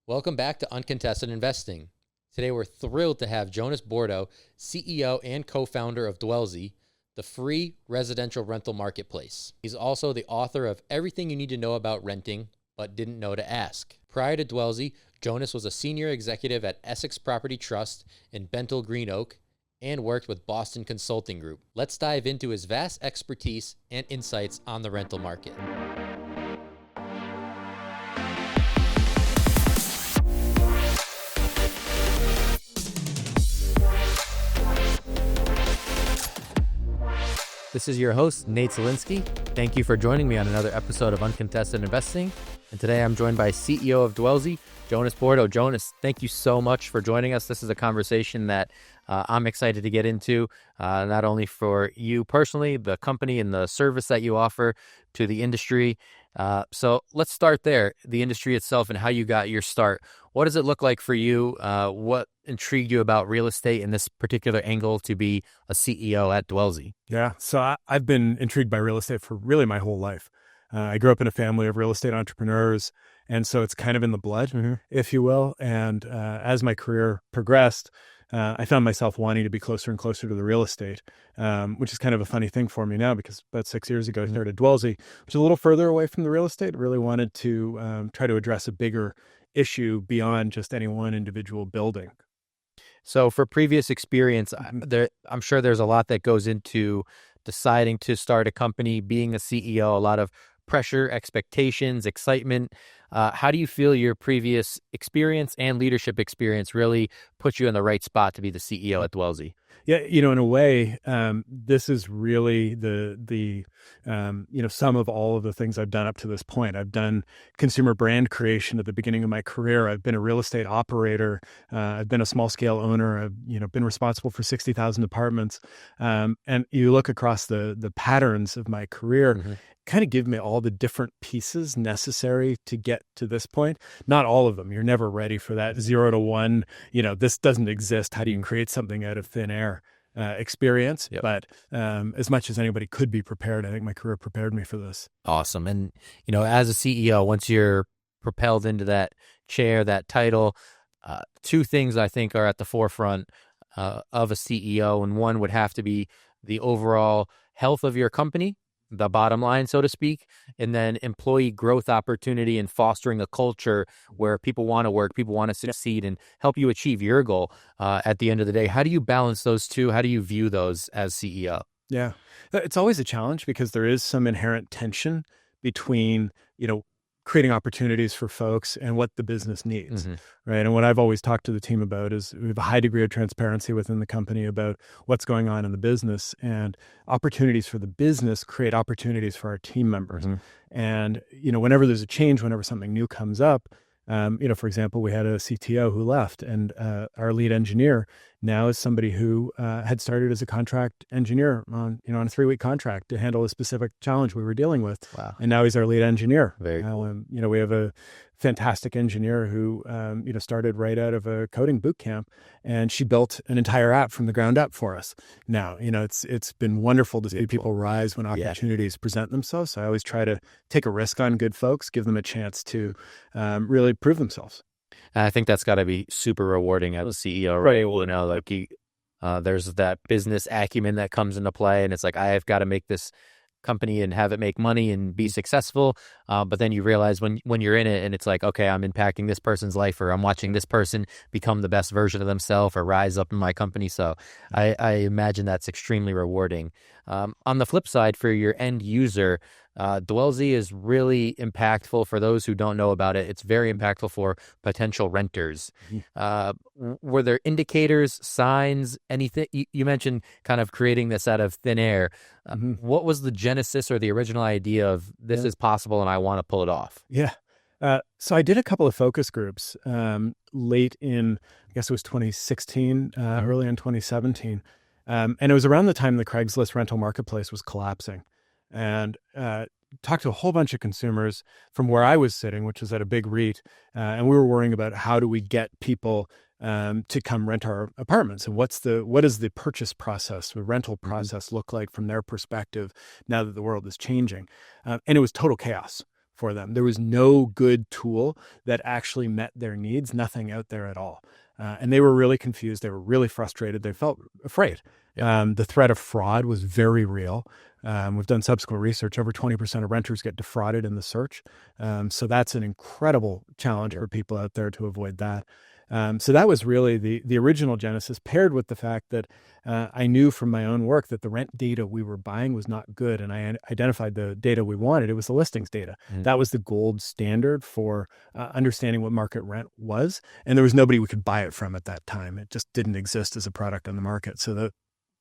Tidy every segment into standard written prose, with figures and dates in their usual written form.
Welcome back to Uncontested Investing. Today we're thrilled to have Jonas Bordo, CEO and co-founder of Dwellsy, the free residential rental marketplace. He's also the author of Everything You Need to Know About Renting, but Didn't Know to Ask. Prior to Dwellsy, Jonas was a senior executive at Essex Property Trust in Bentonville Green Oak and worked with Boston Consulting Group. Let's dive into his vast expertise and insights on the rental market. This is your host, Nate Zielinski. Thank you for joining me on another episode of Uncontested Investing. And today I'm joined by CEO of Dwellsy, Jonas Bordo. Jonas, thank you so much for joining us. This is a conversation that I'm excited to get into, not only for you personally, the company and the service that you offer to the industry. So let's start there, the industry itself and how you got your start. What does it look like for you? What intrigued you about real estate in this particular angle to be a CEO at Dwellsy? Yeah, so I've been intrigued by real estate for really my whole life. I grew up in a family of real estate entrepreneurs, and so it's kind of in the blood, if you will. And as my career progressed, I found myself wanting to be closer and closer to the real estate, which is kind of a funny thing for me now because about 6 years ago I started Dwellsy, which is a little further away from the real estate. Really wanted to try to address a bigger issue beyond just any one individual building. So for previous experience, I'm sure there's a lot that goes into deciding to start a company, being a CEO, a lot of pressure, expectations, excitement. How do you feel your previous experience and leadership experience really put you in the right spot to be the CEO at Dwellsy? Yeah, in a way, this is really the sum of all of the things I've done up to this point. I've done consumer brand creation at the beginning of my career. I've been a real estate operator. I've been a small scale owner. I've been responsible for 60,000 apartments. And you look across the patterns of my career, kind of give me all the different pieces necessary to get to this point. Not all of them. You're never ready for that 0 to 1. This doesn't exist. How do you create something out of thin air experience? Yep. But as much as anybody could be prepared, I think my career prepared me for this. Awesome. And, as a CEO, once you're propelled into that chair, that title, two things I think are at the forefront of a CEO. And one would have to be the overall health of your company, the bottom line, so to speak, and then employee growth opportunity and fostering a culture where people want to work, people want to succeed and help you achieve your goal at the end of the day. How do you balance those two? How do you view those as CEO? Yeah, it's always a challenge because there is some inherent tension between, creating opportunities for folks and what the business needs, right? And what I've always talked to the team about is we have a high degree of transparency within the company about what's going on in the business, and opportunities for the business create opportunities for our team members. And, whenever there's a change, whenever something new comes up, for example, we had a CTO who left, and our lead engineer now is somebody who had started as a contract engineer on a 3-week contract to handle a specific challenge we were dealing with. Wow. And now he's our lead engineer. Very cool. We have a fantastic engineer who, started right out of a coding boot camp, and she built an entire app from the ground up for us. Now, it's been wonderful to see people rise when opportunities present themselves. So I always try to take a risk on good folks, give them a chance to really prove themselves. I think that's got to be super rewarding as a CEO, right? There's that business acumen that comes into play, and it's like, I have got to make this company and have it make money and be successful. But then you realize when you're in it and it's like, okay, I'm impacting this person's life, or I'm watching this person become the best version of themselves or rise up in my company. So I imagine that's extremely rewarding. On the flip side, for your end user, Dwellsy is really impactful for those who don't know about it. It's very impactful for potential renters. Were there indicators, signs, anything? You mentioned kind of creating this out of thin air. What was the genesis or the original idea of this is possible and I want to pull it off? Yeah. So I did a couple of focus groups late in, I guess it was 2016, early in 2017. And it was around the time the Craigslist rental marketplace was collapsing. And talked to a whole bunch of consumers from where I was sitting, which was at a big REIT. And we were worrying about how do we get people to come rent our apartments, and what is the purchase process, the rental process look like from their perspective now that the world is changing. And it was total chaos. for them. There was no good tool that actually met their needs, nothing out there at all. And they were really confused. They were really frustrated. They felt afraid. The threat of fraud was very real. We've done subsequent research. Over 20% of renters get defrauded in the search. So that's an incredible challenge for people out there to avoid that. So that was really the original genesis, paired with the fact that I knew from my own work that the rent data we were buying was not good. And I identified the data we wanted. It was the listings data. That was the gold standard for understanding what market rent was. And there was nobody we could buy it from at that time. It just didn't exist as a product on the market. So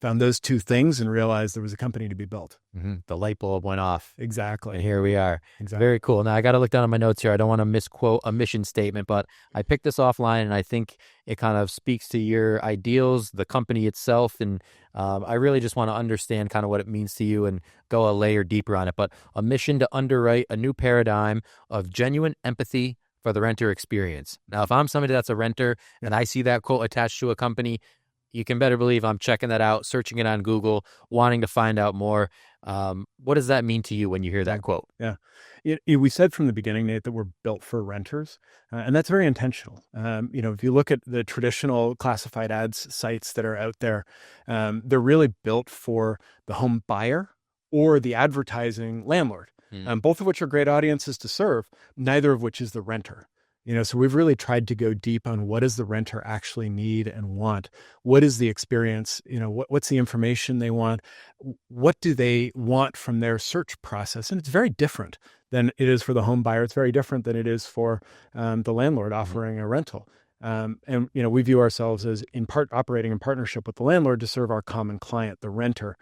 found those two things and realized there was a company to be built. The light bulb went off. Exactly. And here we are. Exactly. Very cool. Now, I got to look down at my notes here. I don't want to misquote a mission statement, but I picked this offline, and I think it kind of speaks to your ideals, the company itself. And I really just want to understand kind of what it means to you and go a layer deeper on it. But a mission to underwrite a new paradigm of genuine empathy for the renter experience. Now, if I'm somebody that's a renter and I see that quote attached to a company, you can better believe I'm checking that out, searching it on Google, wanting to find out more. What does that mean to you when you hear that quote? Yeah. We said from the beginning, Nate, that we're built for renters, and that's very intentional. If you look at the traditional classified ads sites that are out there, they're really built for the home buyer or the advertising landlord, both of which are great audiences to serve, neither of which is the renter. So we've really tried to go deep on what does the renter actually need and want? What is the experience? What's the information they want? What do they want from their search process? And it's very different than it is for the home buyer. It's very different than it is for the landlord offering a rental. And we view ourselves as operating in partnership with the landlord to serve our common client, the renter.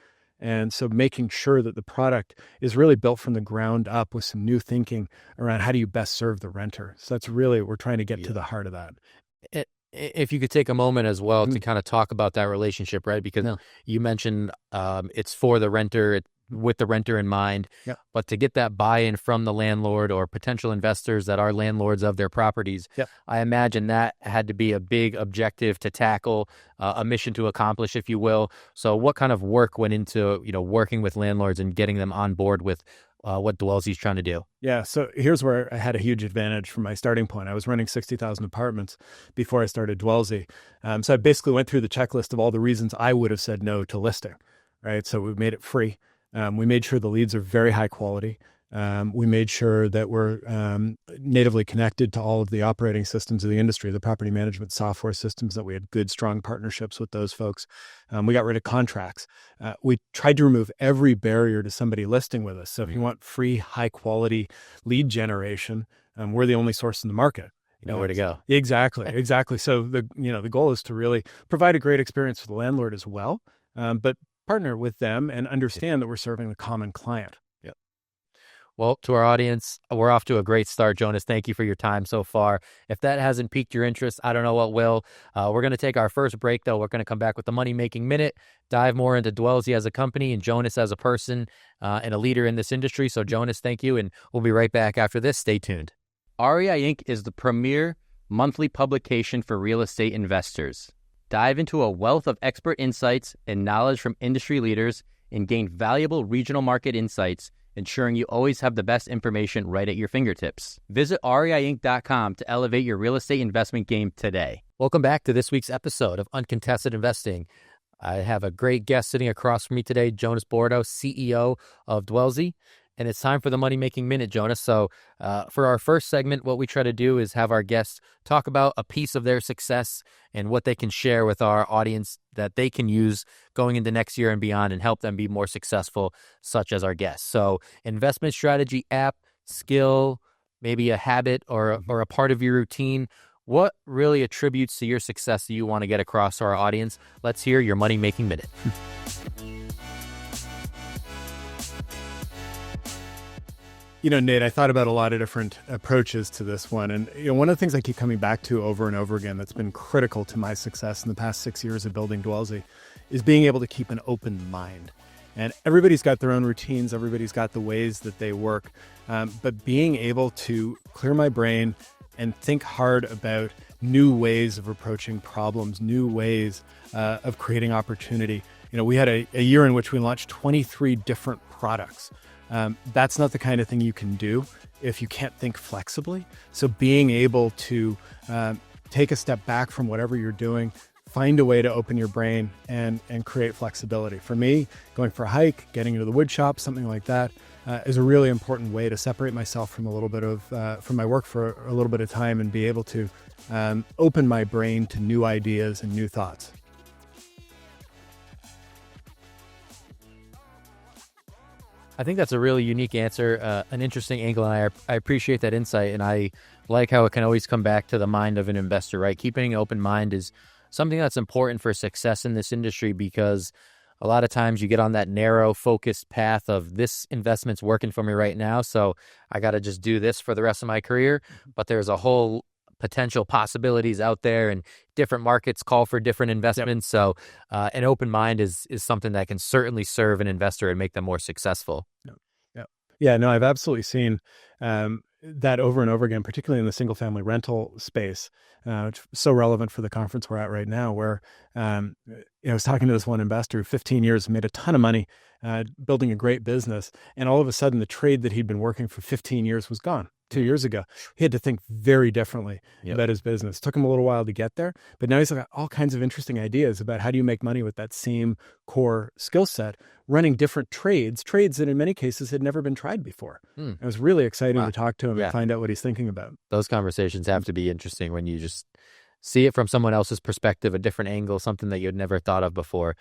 And so making sure that the product is really built from the ground up with some new thinking around how do you best serve the renter. So that's really, we're trying to get to the heart of that. If you could take a moment as well to kind of talk about that relationship, right? Because you mentioned it's for the renter, with the renter in mind, but to get that buy-in from the landlord or potential investors that are landlords of their properties, I imagine that had to be a big objective to tackle, a mission to accomplish, if you will. So what kind of work went into, working with landlords and getting them on board with what Dwellsy is trying to do? Yeah. So here's where I had a huge advantage from my starting point. I was running 60,000 apartments before I started Dwellsy. So I basically went through the checklist of all the reasons I would have said no to listing, right? So we made it free. We made sure the leads are very high quality. We made sure that we're natively connected to all of the operating systems of the industry, the property management software systems, that we had good, strong partnerships with those folks. We got rid of contracts. We tried to remove every barrier to somebody listing with us. So if you want free, high quality lead generation, we're the only source in the market. You know where to go. Exactly. So the goal is to really provide a great experience for the landlord as well, but partner with them and understand that we're serving the common client. Well, to our audience, we're off to a great start, Jonas. Thank you for your time so far. If that hasn't piqued your interest, I don't know what will. We're going to take our first break, though. We're going to come back with the Money Making Minute, dive more into Dwellsy as a company and Jonas as a person and a leader in this industry. So, Jonas, thank you. And we'll be right back after this. Stay tuned. REI Inc. is the premier monthly publication for real estate investors. Dive into a wealth of expert insights and knowledge from industry leaders and gain valuable regional market insights, ensuring you always have the best information right at your fingertips. Visit REIInc.com to elevate your real estate investment game today. Welcome back to this week's episode of Uncontested Investing. I have a great guest sitting across from me today, Jonas Bordo, CEO of Dwellsy. And it's time for the Money Making Minute, Jonas. So for our first segment, what we try to do is have our guests talk about a piece of their success and what they can share with our audience that they can use going into next year and beyond and help them be more successful, such as our guests. So investment strategy, app, skill, maybe a habit or a part of your routine. What really attributes to your success that you want to get across to our audience? Let's hear your Money Making Minute. Nate, I thought about a lot of different approaches to this one. And one of the things I keep coming back to over and over again that's been critical to my success in the past 6 years of building Dwellsy is being able to keep an open mind. And everybody's got their own routines. Everybody's got the ways that they work. But being able to clear my brain and think hard about new ways of approaching problems, new ways of creating opportunity. We had a year in which we launched 23 different products. That's not the kind of thing you can do if you can't think flexibly. So being able to take a step back from whatever you're doing, find a way to open your brain and create flexibility. For me, going for a hike, getting into the wood shop, something like that, is a really important way to separate myself from a little bit of from my work for a little bit of time and be able to open my brain to new ideas and new thoughts. I think that's a really unique answer, an interesting angle, and I appreciate that insight, and I like how it can always come back to the mind of an investor, right? Keeping an open mind is something that's important for success in this industry, because a lot of times you get on that narrow, focused path of this investment's working for me right now, so I got to just do this for the rest of my career, but there's a whole potential possibilities out there, and different markets call for different investments. Yep. So an open mind is something that can certainly serve an investor and make them more successful. Yeah, no, I've absolutely seen that over and over again, particularly in the single family rental space, which is so relevant for the conference we're at right now, where I was talking to this one investor who 15 years made a ton of money building a great business. And all of a sudden, the trade that he'd been working for 15 years was gone. 2 years ago, he had to think very differently about his business. Took him a little while to get there, but now he's got all kinds of interesting ideas about how do you make money with that same core skill set, running different trades that in many cases had never been tried before. It was really exciting to talk to him and find out what he's thinking about. Those conversations have to be interesting when you just see it from someone else's perspective, a different angle, something that you'd never thought of before.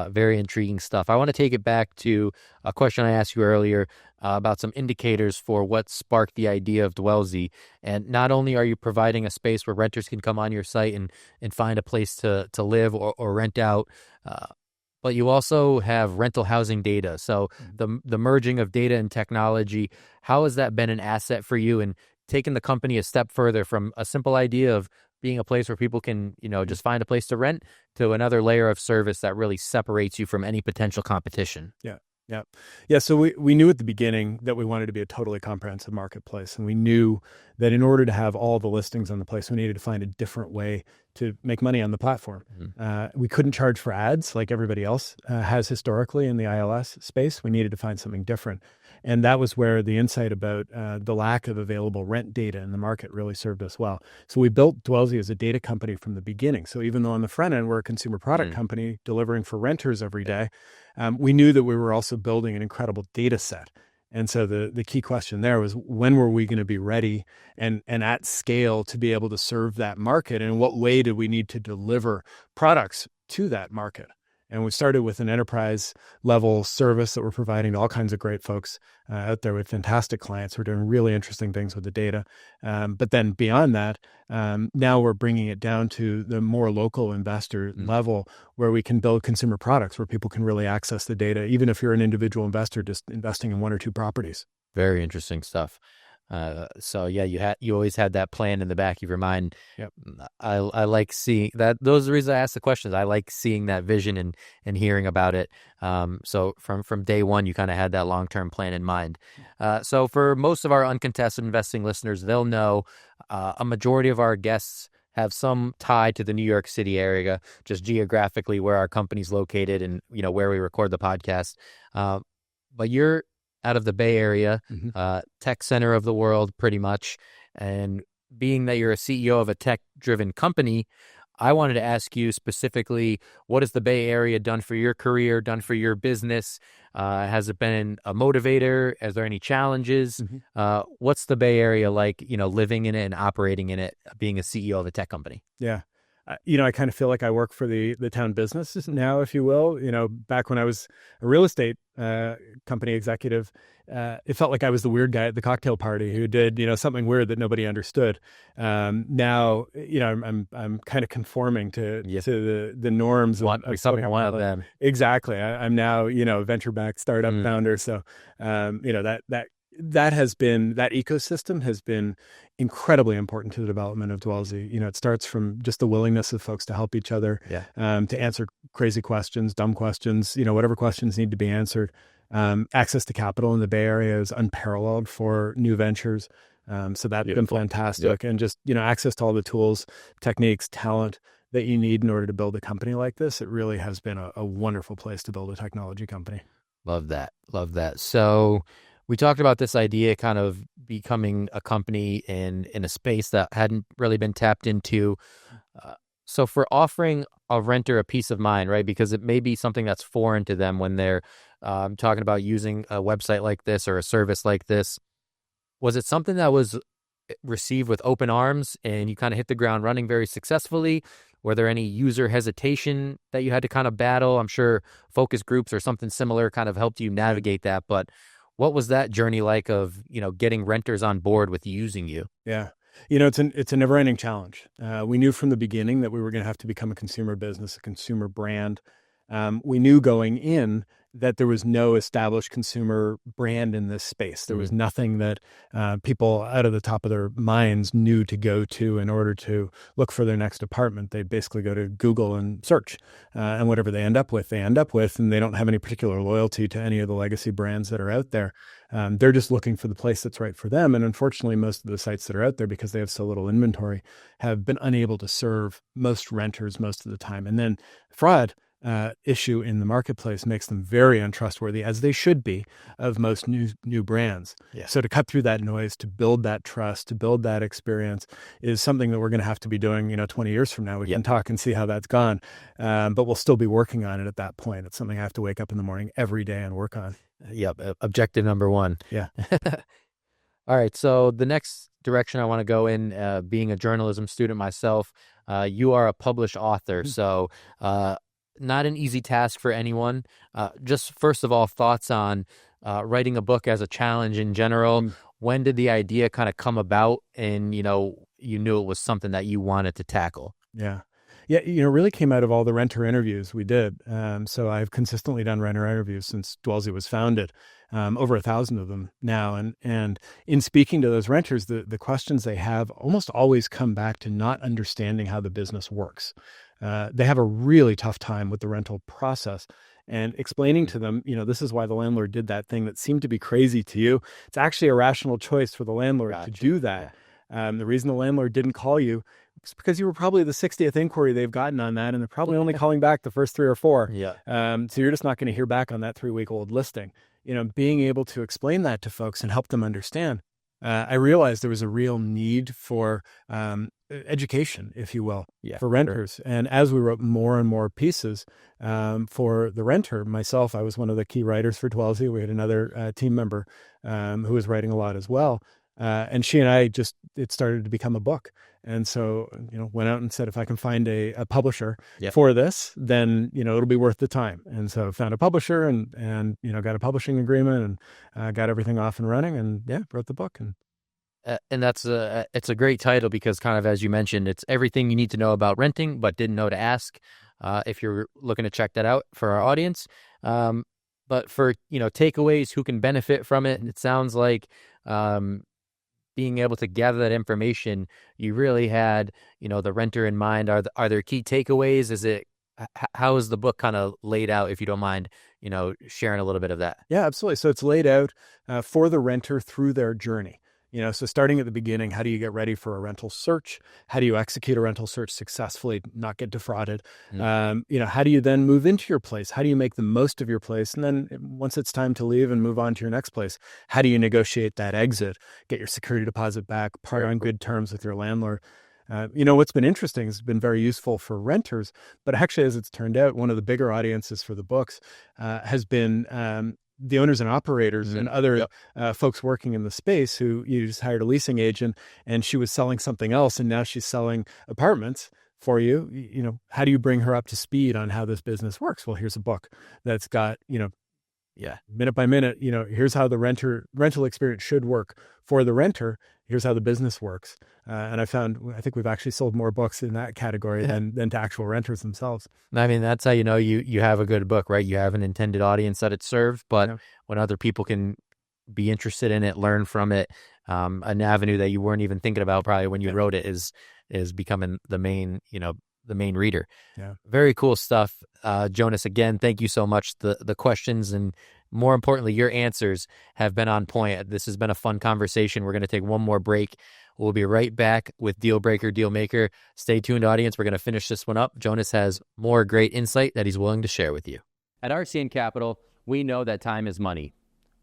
Very intriguing stuff. I want to take it back to a question I asked you earlier about some indicators for what sparked the idea of Dwellsy. And not only are you providing a space where renters can come on your site and find a place to live or rent out, but you also have rental housing data. So the merging of data and technology, how has that been an asset for you and taken the company a step further from a simple idea of being a place where people can, just find a place to rent to another layer of service that really separates you from any potential competition? Yeah. So we knew at the beginning that we wanted to be a totally comprehensive marketplace. And we knew that in order to have all the listings on the place, we needed to find a different way to make money on the platform. We couldn't charge for ads like everybody else has historically in the ILS space. We needed to find something different. And that was where the insight about the lack of available rent data in the market really served us well. So we built Dwellsy as a data company from the beginning. So even though on the front end, we're a consumer product company delivering for renters every day, we knew that we were also building an incredible data set. And so the key question there was, when were we going to be ready and at scale to be able to serve that market? And in what way did we need to deliver products to that market? And we started with an enterprise level service that we're providing to all kinds of great folks out there with fantastic clients. We're doing really interesting things with the data. But then beyond that, now we're bringing it down to the more local investor level where we can build consumer products where people can really access the data, even if you're an individual investor just investing in one or two properties. Very interesting stuff. So yeah, you always had that plan in the back of your mind. Yep. I like seeing that. Those are the reasons I asked the questions. I like seeing that vision and hearing about it. So from day one, you kind of had that long-term plan in mind. So for most of our uncontested investing listeners, they'll know a majority of our guests have some tie to the New York City area, just geographically where our company's located and where we record the podcast. But you're out of the Bay Area, tech center of the world, pretty much. And being that you're a CEO of a tech-driven company, I wanted to ask you specifically, what has the Bay Area done for your career, done for your business? Has it been a motivator? Is there any challenges? What's the Bay Area like, living in it and operating in it, being a CEO of a tech company? Yeah. I kind of feel like I work for the town business now, if you will. Back when I was a real estate company executive, it felt like I was the weird guy at the cocktail party who did, something weird that nobody understood. Now, I'm kind of conforming to the norms. Something one of them. Exactly. I'm now, a venture-backed startup founder. So, that ecosystem has been incredibly important to the development of Dwellsy. It starts from just the willingness of folks to help each other, to answer crazy questions, dumb questions, whatever questions need to be answered. Access to capital in the Bay Area is unparalleled for new ventures. So that's been fantastic. And just, access to all the tools, techniques, talent that you need in order to build a company like this. It really has been a wonderful place to build a technology company. Love that. Love that. So we talked about this idea kind of becoming a company in a space that hadn't really been tapped into. Uh, so for offering a renter a peace of mind, right? Because it may be something that's foreign to them when they're talking about using a website like this or a service like this. Was it something that was received with open arms and you kind of hit the ground running very successfully? Were there any user hesitation that you had to kind of battle? I'm sure focus groups or something similar kind of helped you navigate that, but what was that journey like of, getting renters on board with using you? Yeah. It's a never ending challenge. We knew from the beginning that we were going to have to become a consumer business, a consumer brand. We knew going in that there was no established consumer brand in this space. There was nothing that people out of the top of their minds knew to go to in order to look for their next apartment. They basically go to Google and search, and whatever they end up with, and they don't have any particular loyalty to any of the legacy brands that are out there. They're just looking for the place that's right for them. And unfortunately, most of the sites that are out there, because they have so little inventory, have been unable to serve most renters most of the time. And then fraud issue in the marketplace makes them very untrustworthy, as they should be, of most new brands. Yeah. So to cut through that noise, to build that trust, to build that experience is something that we're going to have to be doing, 20 years from now. We can talk and see how that's gone, but we'll still be working on it at that point. It's something I have to wake up in the morning every day and work on. Yep. Objective number one. Yeah. All right. So the next direction I want to go in, being a journalism student myself, you are a published author. So not an easy task for anyone. Just first of all, thoughts on writing a book as a challenge in general. When did the idea kind of come about and, you knew it was something that you wanted to tackle? Yeah. Yeah, it really came out of all the renter interviews we did. So I've consistently done renter interviews since Dwellsy was founded, over 1,000 of them now. And in speaking to those renters, the questions they have almost always come back to not understanding how the business works. They have a really tough time with the rental process. And explaining to them, this is why the landlord did that thing that seemed to be crazy to you. It's actually a rational choice for the landlord to do that. The reason the landlord didn't call you is because you were probably the 60th inquiry they've gotten on that, and they're probably only calling back the first 3 or 4. Yeah. So you're just not going to hear back on that 3-week-old listing. Being able to explain that to folks and help them understand. I realized there was a real need for education, if you will, for renters. Sure. And as we wrote more and more pieces for the renter, myself, I was one of the key writers for Dwellsy. We had another team member who was writing a lot as well. And she and I it started to become a book. And so, went out and said, if I can find a publisher for this, then, it'll be worth the time. And so found a publisher and got a publishing agreement and got everything off and running and wrote the book. And that's it's a great title because kind of, as you mentioned, it's everything you need to know about renting, but didn't know to ask, if you're looking to check that out for our audience. But for, takeaways, who can benefit from it. And it sounds like, being able to gather that information, you really had, the renter in mind. Are there key takeaways? How is the book kind of laid out, if you don't mind, sharing a little bit of that? Yeah, absolutely. So it's laid out for the renter through their journey. So starting at the beginning, how do you get ready for a rental search? How do you execute a rental search successfully, not get defrauded? How do you then move into your place? How do you make the most of your place? And then once it's time to leave and move on to your next place, how do you negotiate that exit, get your security deposit back, part on good terms with your landlord? What's been interesting has been very useful for renters, but actually, as it's turned out, one of the bigger audiences for the books has been the owners and operators and other folks working in the space who you just hired a leasing agent and she was selling something else and now she's selling apartments for you. How do you bring her up to speed on how this business works? Well, here's a book that's got, minute by minute, here's how the rental experience should work for the renter. Here's how the business works. And I think we've actually sold more books in that category than to actual renters themselves. I mean, that's how you have a good book, right? You have an intended audience that it served, but when other people can be interested in it, learn from it, an avenue that you weren't even thinking about probably when you wrote it is becoming the main reader. Yeah. Very cool stuff. Jonas, again, thank you so much. The questions and more importantly, your answers have been on point. This has been a fun conversation. We're going to take one more break. We'll be right back with Deal Breaker, Deal Maker. Stay tuned, audience. We're going to finish this one up. Jonas has more great insight that he's willing to share with you. At RCN Capital, we know that time is money.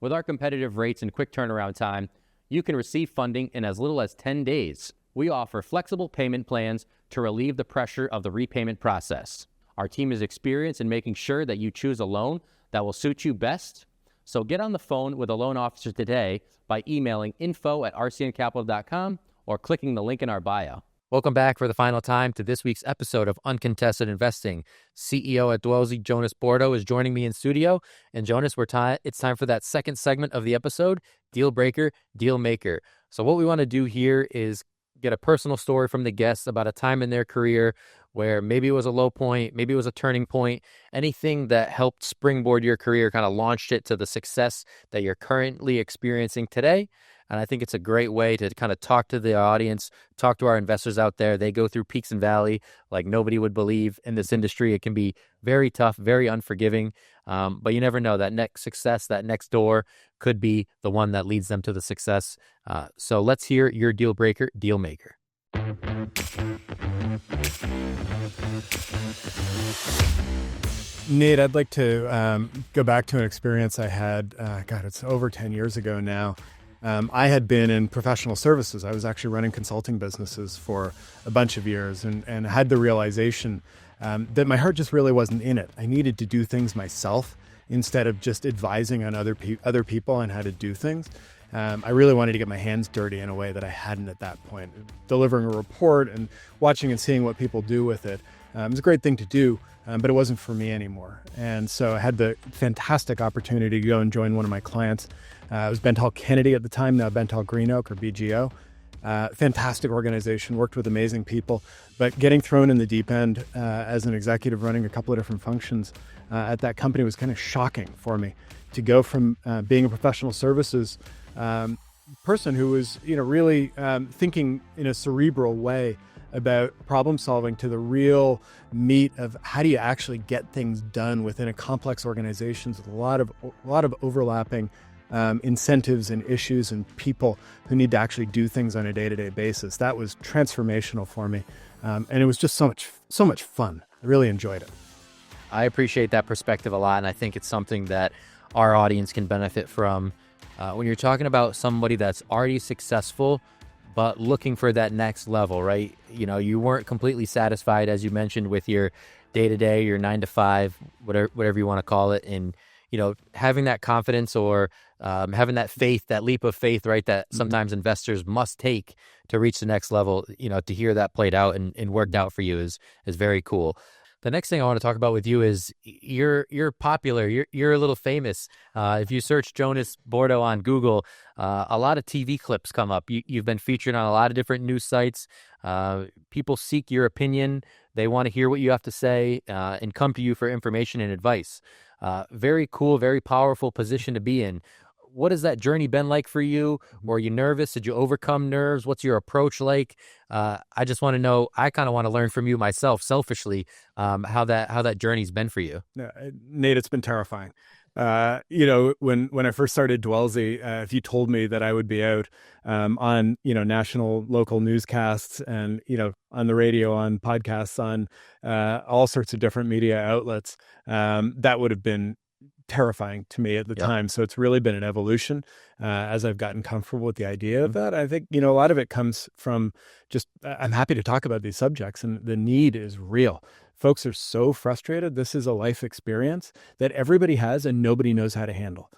With our competitive rates and quick turnaround time, you can receive funding in as little as 10 days. We offer flexible payment plans to relieve the pressure of the repayment process. Our team is experienced in making sure that you choose a loan that will suit you best. So get on the phone with a loan officer today by emailing info@rcncapital.com or clicking the link in our bio. Welcome back for the final time to this week's episode of Uncontested Investing. CEO at Dwellsy, Jonas Bordo, is joining me in studio. And Jonas, it's time for that second segment of the episode, Deal Breaker, Deal Maker. So what we want to do here is get a personal story from the guests about a time in their career where maybe it was a low point, maybe it was a turning point, anything that helped springboard your career, kind of launched it to the success that you're currently experiencing today. And I think it's a great way to kind of talk to the audience, talk to our investors out there. They go through peaks and valleys like nobody would believe in this industry. It can be very tough, very unforgiving, but you never know. That next success, that next door could be the one that leads them to the success. So let's hear your deal breaker, deal maker. Nate, I'd like to go back to an experience I had, it's over 10 years ago now. I had been in professional services. I was actually running consulting businesses for a bunch of years and had the realization that my heart just really wasn't in it. I needed to do things myself instead of just advising on other people on how to do things. I really wanted to get my hands dirty in a way that I hadn't at that point. Delivering a report and watching and seeing what people do with it was a great thing to do, but it wasn't for me anymore. And so I had the fantastic opportunity to go and join one of my clients. It was Bentall Kennedy at the time, now Bentall Green Oak or BGO. Fantastic organization, worked with amazing people, but getting thrown in the deep end as an executive running a couple of different functions at that company was kind of shocking for me to go from being a professional services person who was, really thinking in a cerebral way about problem solving to the real meat of how do you actually get things done within a complex organizations with a lot of overlapping incentives and issues and people who need to actually do things on a day-to-day basis. That was transformational for me. And it was just so much fun. I really enjoyed it. I appreciate that perspective a lot. And I think it's something that our audience can benefit from. When you're talking about somebody that's already successful, but looking for that next level, right? You weren't completely satisfied, as you mentioned, with your day-to-day, your 9 to 5, whatever you want to call it. And, having that confidence or having that faith, that leap of faith, right, that sometimes investors must take to reach the next level, to hear that played out and worked out for you is very cool. The next thing I want to talk about with you is you're popular. You're a little famous. If you search Jonas Bordo on Google, a lot of TV clips come up. You've been featured on a lot of different news sites. People seek your opinion. They want to hear what you have to say and come to you for information and advice. Very cool, very powerful position to be in. What has that journey been like for you? Were you nervous? Did you overcome nerves? What's your approach like? I just want to know, I kind of want to learn from you myself, selfishly, how that journey's been for you. Yeah, Nate, it's been terrifying. When I first started Dwellsy, if you told me that I would be out on, national, local newscasts and, on the radio, on podcasts, on all sorts of different media outlets, that would have been terrifying to me at the time. So it's really been an evolution as I've gotten comfortable with the idea of that. I think, a lot of it comes from just, I'm happy to talk about these subjects and the need is real. Folks are so frustrated. This is a life experience that everybody has and nobody knows how to handle.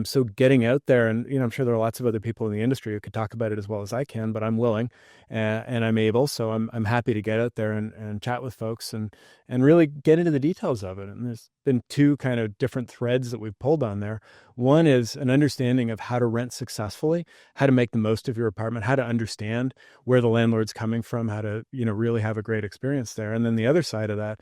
So getting out there and, I'm sure there are lots of other people in the industry who could talk about it as well as I can, but I'm willing and I'm able. So I'm happy to get out there and chat with folks and really get into the details of it. And there's been two kind of different threads that we've pulled on there. One is an understanding of how to rent successfully, how to make the most of your apartment, how to understand where the landlord's coming from, how to, really have a great experience there. And then the other side of that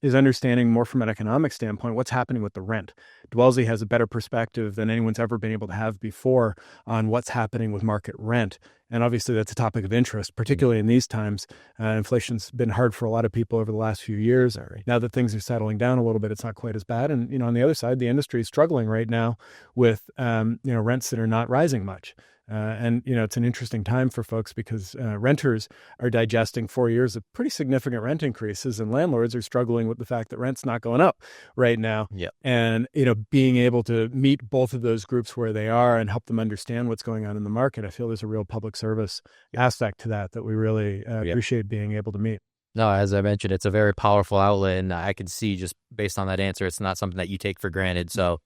is understanding more from an economic standpoint, what's happening with the rent. Dwellsy has a better perspective than anyone's ever been able to have before on what's happening with market rent. And obviously that's a topic of interest, particularly in these times. Inflation's been hard for a lot of people over the last few years. Now that things are settling down a little bit, it's not quite as bad. And, on the other side, the industry is struggling right now with, rents that are not rising much. And, it's an interesting time for folks because renters are digesting 4 years of pretty significant rent increases, and landlords are struggling with the fact that rent's not going up right now. Yeah. And, being able to meet both of those groups where they are and help them understand what's going on in the market, I feel there's a real public service aspect to that we really appreciate being able to meet. No, as I mentioned, it's a very powerful outlet, and I can see just based on that answer, it's not something that you take for granted. So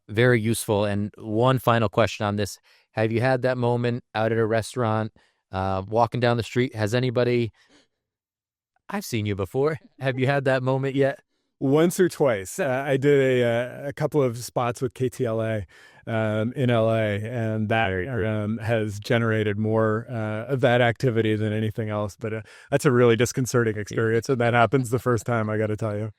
very useful. And one final question on this. Have you had that moment out at a restaurant, walking down the street? Has anybody, I've seen you before. Have you had that moment yet? Once or twice. I did a couple of spots with KTLA in LA, and that has generated more of that activity than anything else. But that's a really disconcerting experience, and that happens the first time, I got to tell you.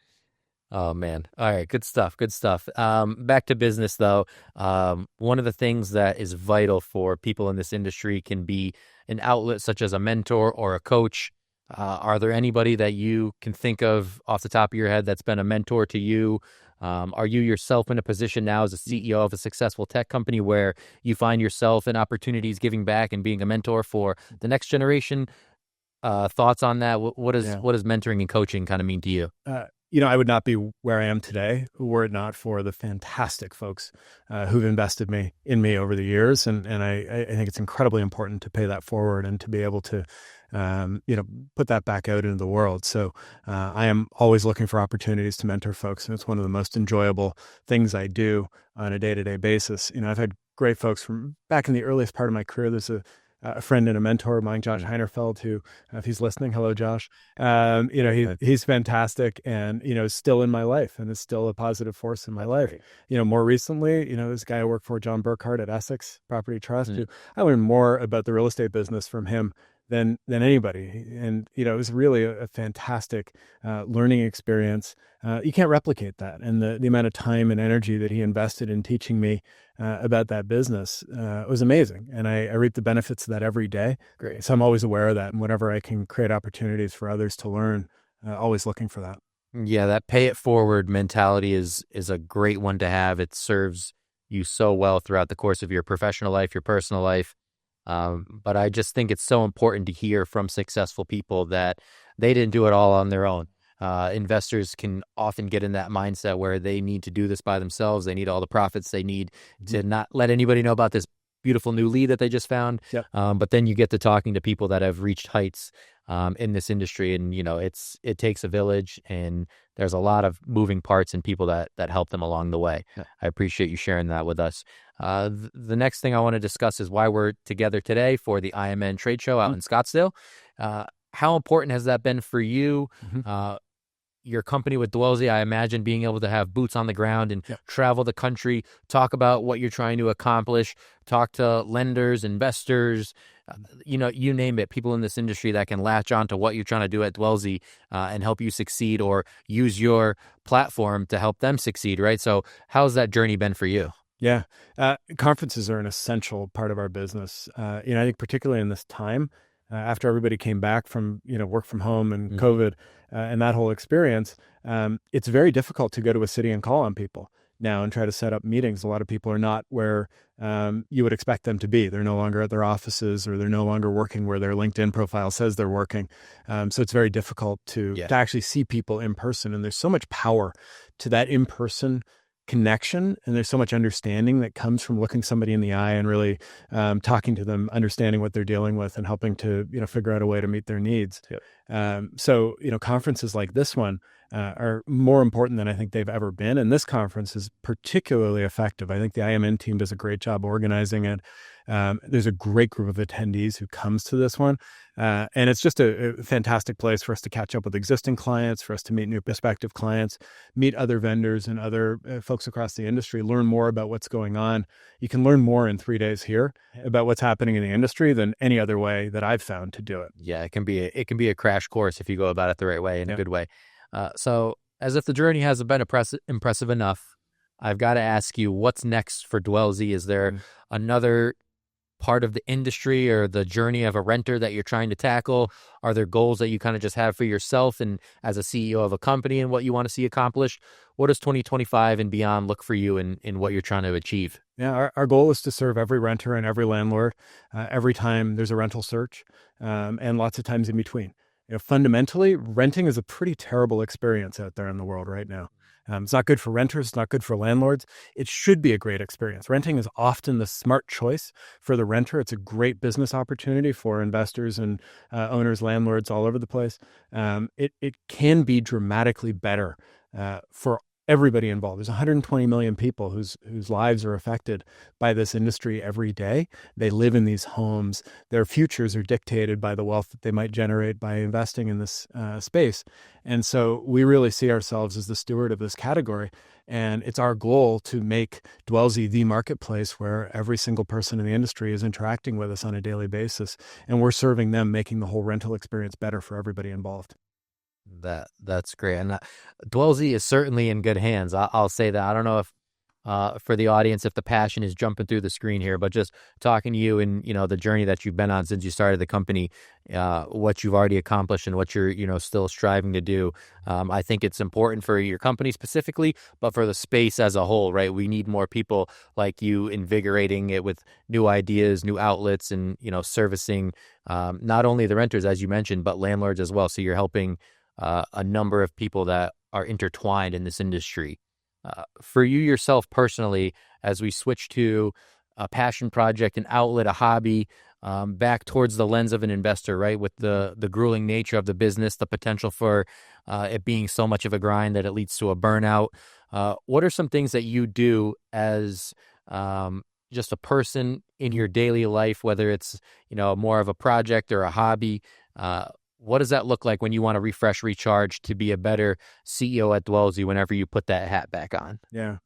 Oh, man. All right. Good stuff. Good stuff. Back to business, though. One of the things that is vital for people in this industry can be an outlet such as a mentor or a coach. Are there anybody that you can think of off the top of your head that's been a mentor to you? Are you yourself in a position now as a CEO of a successful tech company where you find yourself in opportunities giving back and being a mentor for the next generation? Thoughts on that? What does mentoring and coaching kind of mean to you? I would not be where I am today were it not for the fantastic folks who've invested in me over the years. And I think it's incredibly important to pay that forward and to be able to, put that back out into the world. So I am always looking for opportunities to mentor folks. And it's one of the most enjoyable things I do on a day-to-day basis. I've had great folks from back in the earliest part of my career. There's a friend and a mentor of mine, Josh Heinerfeld, who, if he's listening, hello, Josh. He's fantastic and, is still in my life and is still a positive force in my life. More recently, this guy I work for, John Burkhardt at Essex Property Trust, who I learned more about the real estate business from him than anybody. And, it was really a fantastic learning experience. You can't replicate that. And the amount of time and energy that he invested in teaching me about that business was amazing. And I reap the benefits of that every day. Great. So I'm always aware of that. And whenever I can create opportunities for others to learn, always looking for that. Yeah, that pay it forward mentality is a great one to have. It serves you so well throughout the course of your professional life, your personal life. But I just think it's so important to hear from successful people that they didn't do it all on their own. Investors can often get in that mindset where they need to do this by themselves. They need all the profits. They need to not let anybody know about this beautiful new lead that they just found. Yep. But then you get to talking to people that have reached heights in this industry, and it takes a village, and there's a lot of moving parts and people that help them along the way. Yeah. I appreciate you sharing that with us. The next thing I want to discuss is why we're together today for the IMN trade show out in Scottsdale. How important has that been for you? Your company with Dwellsy, I imagine being able to have boots on the ground and travel the country, talk about what you're trying to accomplish, talk to lenders, investors, you name it, people in this industry that can latch on to what you're trying to do at Dwellsy and help you succeed or use your platform to help them succeed, right? So how's that journey been for you? Yeah. Conferences are an essential part of our business. I think particularly in this time, after everybody came back from, work from home and COVID and that whole experience, it's very difficult to go to a city and call on people now and try to set up meetings. A lot of people are not where you would expect them to be. They're no longer at their offices, or they're no longer working where their LinkedIn profile says they're working. So it's very difficult to actually see people in person. And there's so much power to that in-person connection, and there's so much understanding that comes from looking somebody in the eye and really talking to them, understanding what they're dealing with, and helping to figure out a way to meet their needs. So conferences like this one are more important than I think they've ever been, and this conference is particularly effective. I think the IMN team does a great job organizing it. There's a great group of attendees who comes to this one. And it's just a fantastic place for us to catch up with existing clients, for us to meet new prospective clients, meet other vendors and other folks across the industry, learn more about what's going on. You can learn more in 3 days here about what's happening in the industry than any other way that I've found to do it. Yeah, it can be a crash course if you go about it the right way, in a good way. So as if the journey hasn't been impressive enough, I've got to ask you, what's next for Dwellsy? Is there another part of the industry or the journey of a renter that you're trying to tackle? Are there goals that you kind of just have for yourself and as a CEO of a company and what you want to see accomplished? What does 2025 and beyond look for you in what you're trying to achieve? Yeah, our goal is to serve every renter and every landlord every time there's a rental search, and lots of times in between. Fundamentally, renting is a pretty terrible experience out there in the world right now. It's not good for renters. It's not good for landlords. It should be a great experience. Renting is often the smart choice for the renter. It's a great business opportunity for investors and owners, landlords all over the place. It can be dramatically better for everybody involved. There's 120 million people whose lives are affected by this industry every day. They live in these homes. Their futures are dictated by the wealth that they might generate by investing in this space. And so we really see ourselves as the steward of this category. And it's our goal to make Dwellsy the marketplace where every single person in the industry is interacting with us on a daily basis. And we're serving them, making the whole rental experience better for everybody involved. That's great, and Dwellsy is certainly in good hands. I'll say that. I don't know if for the audience if the passion is jumping through the screen here, but just talking to you and the journey that you've been on since you started the company, what you've already accomplished and what you're still striving to do. I think it's important for your company specifically, but for the space as a whole, right? We need more people like you invigorating it with new ideas, new outlets, and servicing not only the renters as you mentioned, but landlords as well. So you're helping a number of people that are intertwined in this industry. For you yourself personally, as we switch to a passion project, an outlet, a hobby, back towards the lens of an investor, right? With the grueling nature of the business, the potential for it being so much of a grind that it leads to a burnout. What are some things that you do as just a person in your daily life, whether it's more of a project or a hobby? What does that look like when you want to refresh, recharge to be a better CEO at Dwellsy whenever you put that hat back on? Yeah.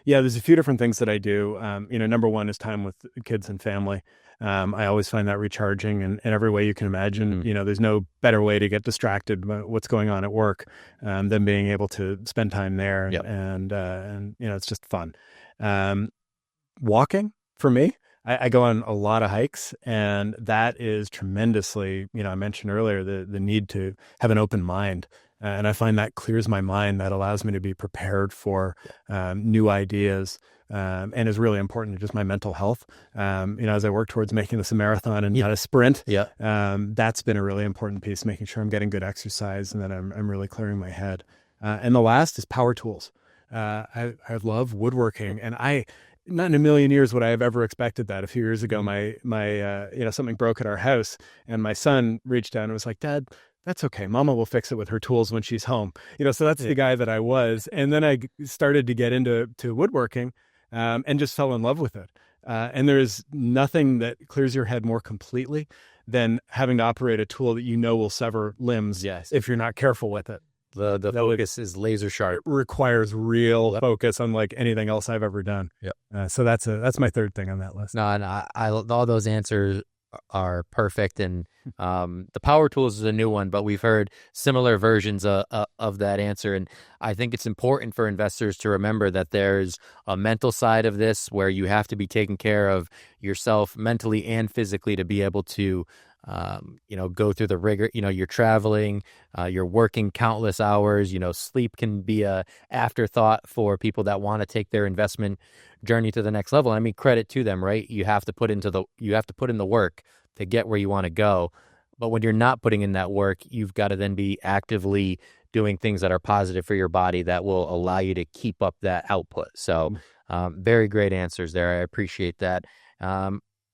There's a few different things that I do. Number one is time with kids and family. I always find that recharging in every way you can imagine. There's no better way to get distracted by what's going on at work than being able to spend time there. Yep. And it's just fun. Walking for me. I go on a lot of hikes, and that is tremendously, I mentioned earlier the need to have an open mind. And I find that clears my mind. That allows me to be prepared for new ideas, and is really important to just my mental health. As I work towards making this a marathon and not a sprint, that's been a really important piece, making sure I'm getting good exercise and that I'm really clearing my head. And the last is power tools. I love woodworking, and not in a million years would I have ever expected that. A few years ago, my something broke at our house, and my son reached out and was like, "Dad, that's okay. Mama will fix it with her tools when she's home." So that's the guy that I was. And then I started to get into woodworking, and just fell in love with it. And there is nothing that clears your head more completely than having to operate a tool that will sever limbs if you're not careful with it. The focus is laser sharp. It requires real focus, unlike anything else I've ever done. So that's my third thing on that list. No, and I all those answers are perfect. And the power tools is a new one, but we've heard similar versions of that answer. And I think it's important for investors to remember that there's a mental side of this where you have to be taking care of yourself mentally and physically to be able to go through the rigor. You're traveling, you're working countless hours. Sleep can be a afterthought for people that want to take their investment journey to the next level. I mean, credit to them, right? You have to put in the work to get where you want to go. But when you're not putting in that work, you've got to then be actively doing things that are positive for your body that will allow you to keep up that output. So, very great answers there. I appreciate that.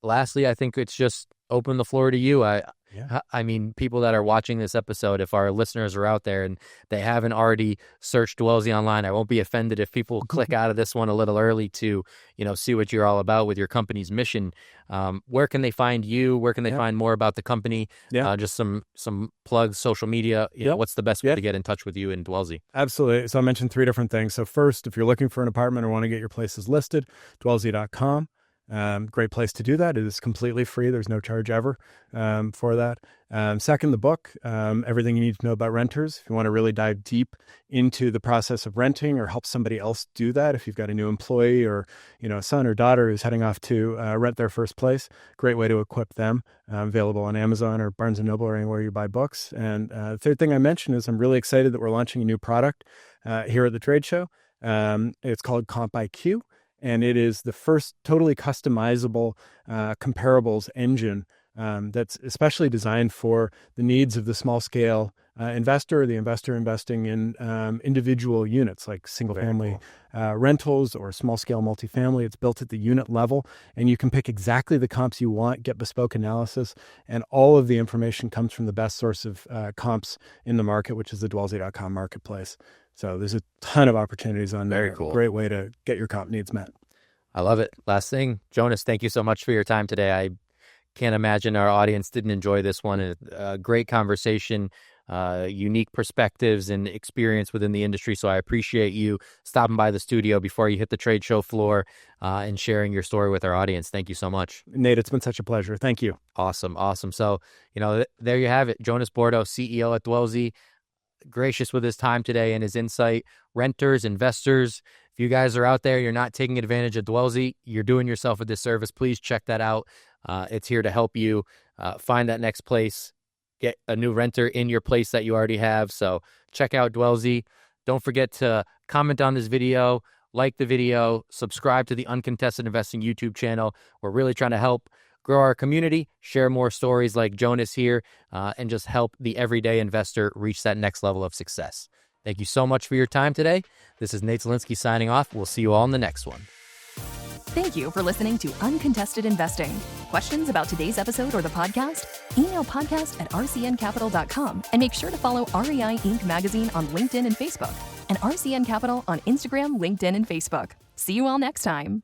Lastly, I think it's just open the floor to you. I mean, people that are watching this episode, if our listeners are out there and they haven't already searched Dwellsy online, I won't be offended if people click out of this one a little early to, see what you're all about with your company's mission. Where can they find you? Where can they find more about the company? Just some plugs, social media. What's the best way to get in touch with you in Dwellsy? Absolutely. So I mentioned three different things. So first, if you're looking for an apartment or want to get your places listed, dwellsy.com. Great place to do that. It is completely free. There's no charge ever for that. Second, the book, Everything You Need to Know About Renters. If you want to really dive deep into the process of renting or help somebody else do that, if you've got a new employee or a son or daughter who's heading off to rent their first place, great way to equip them. Available on Amazon or Barnes & Noble or anywhere you buy books. And the third thing I mentioned is I'm really excited that we're launching a new product here at the trade show. It's called CompIQ. and it is the first totally customizable comparables engine that's especially designed for the needs of the small scale investor, the investor investing in individual units like single family rentals or small scale multifamily. It's built at the unit level, and you can pick exactly the comps you want, get bespoke analysis, and all of the information comes from the best source of comps in the market, which is the Dwellsy.com marketplace. So there's a ton of opportunities on there. Very cool. Great way to get your comp needs met. I love it. Last thing, Jonas, thank you so much for your time today. I can't imagine our audience didn't enjoy this one. A great conversation, unique perspectives and experience within the industry. So I appreciate you stopping by the studio before you hit the trade show floor and sharing your story with our audience. Thank you so much. Nate, it's been such a pleasure. Thank you. Awesome. So, there you have it. Jonas Bordo, CEO at Dwellsy, gracious with his time today and his insight. Renters, investors, if you guys are out there, you're not taking advantage of Dwellsy, you're doing yourself a disservice. Please check that out. It's here to help you find that next place, get a new renter in your place that you already have. So check out Dwellsy. Don't forget to comment on this video, like the video, subscribe to the Uncontested Investing YouTube channel. We're really trying to help grow our community, share more stories like Jonas here, and just help the everyday investor reach that next level of success. Thank you so much for your time today. This is Nate Zielinski signing off. We'll see you all in the next one. Thank you for listening to Uncontested Investing. Questions about today's episode or the podcast? Email podcast@rcncapital.com and make sure to follow REI Inc. magazine on LinkedIn and Facebook and RCN Capital on Instagram, LinkedIn, and Facebook. See you all next time.